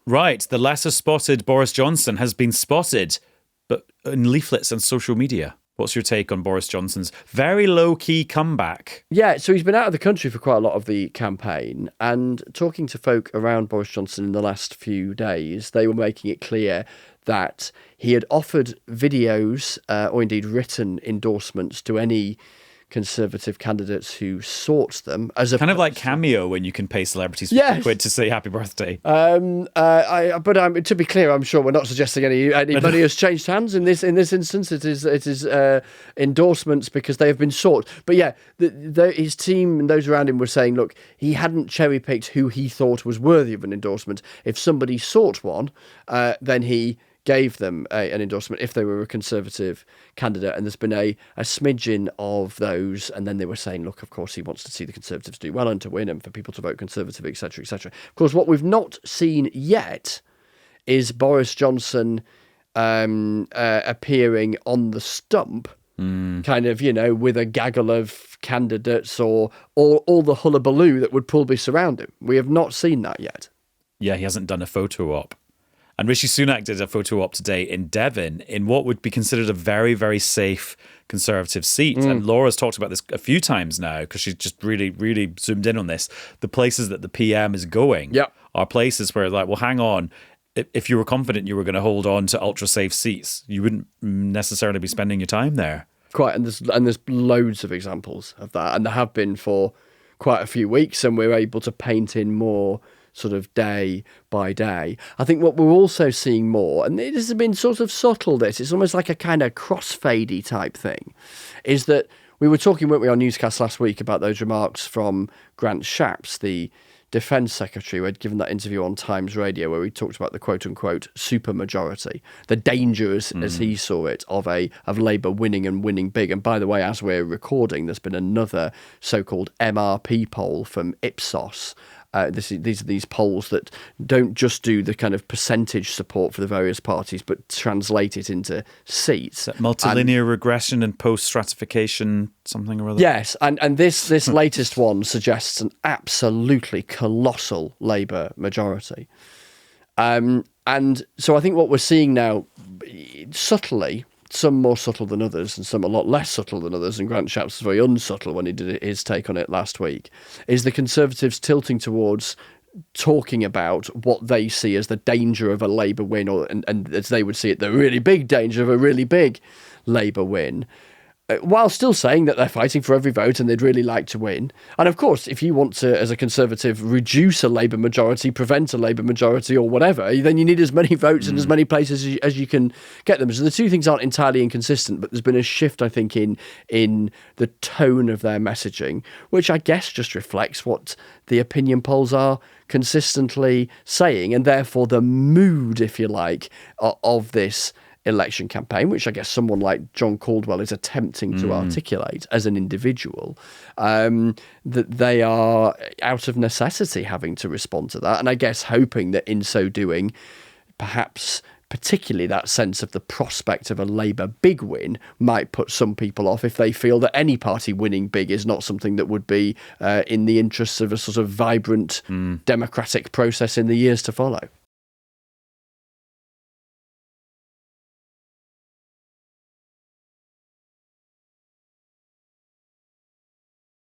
Right, the lesser spotted Boris Johnson has been spotted, but in leaflets and social media. What's your take on Boris Johnson's very low-key comeback? Yeah, so he's been out of the country for quite a lot of the campaign, and talking to folk around Boris Johnson in the last few days, they were making it clear that he had offered videos or indeed written endorsements to any Conservative candidates who sought them, as a kind of like Cameo, when you can pay celebrities £50 to say happy birthday. But to be clear, I'm sure we're not suggesting any money has changed hands in this instance. It is endorsements because they have been sought. But yeah, his team and those around him were saying, look, he hadn't cherry picked who he thought was worthy of an endorsement. If somebody sought one, then he gave them an endorsement if they were a Conservative candidate, and there's been a smidgen of those, and then they were saying, look, of course he wants to see the Conservatives do well and to win and for people to vote Conservative, etc., etc. Of course, what we've not seen yet is Boris Johnson appearing on the stump, kind of, with a gaggle of candidates or all the hullabaloo that would probably surround him. We have not seen that yet. Yeah, he hasn't done a photo op. And Rishi Sunak did a photo op today in Devon in what would be considered a very, very safe Conservative seat. And Laura's talked about this a few times now because she's just really, really zoomed in on this. The places that the PM is going are places where, like, well, hang on. If you were confident you were going to hold on to ultra-safe seats, you wouldn't necessarily be spending your time there. Quite, and there's loads of examples of that. And there have been for quite a few weeks, and we're able to paint in more sort of day by day. I think what we're also seeing more, and it has been sort of subtle, it's almost like a kind of crossfadey type thing, is that we were talking, weren't we, on Newscast last week about those remarks from Grant Shapps, the Defence Secretary, who had given that interview on Times Radio where he talked about the quote-unquote supermajority, the danger, as he saw it, of Labour winning and winning big. And by the way, as we're recording, there's been another so-called MRP poll from Ipsos. These are these polls that don't just do the kind of percentage support for the various parties, but translate it into seats. Multilinear regression and post-stratification, something or other. Yes, and this latest one suggests an absolutely colossal Labour majority. And so I think what we're seeing now, subtly, some more subtle than others and some a lot less subtle than others, and Grant Shapps was very unsubtle when he did his take on it last week, is the Conservatives tilting towards talking about what they see as the danger of a Labour win, and as they would see it, the really big danger of a really big Labour win, while still saying that they're fighting for every vote and they'd really like to win. And of course, if you want to, as a Conservative, reduce a Labour majority, prevent a Labour majority or whatever, then you need as many votes in as many places as you can get them. So the two things aren't entirely inconsistent, but there's been a shift, I think, in the tone of their messaging, which I guess just reflects what the opinion polls are consistently saying, and therefore the mood, if you like, of this election campaign, which I guess someone like John Caldwell is attempting to articulate as an individual, that they are out of necessity having to respond to that. And I guess hoping that in so doing, perhaps particularly that sense of the prospect of a Labour big win might put some people off if they feel that any party winning big is not something that would be in the interests of a sort of vibrant democratic process in the years to follow.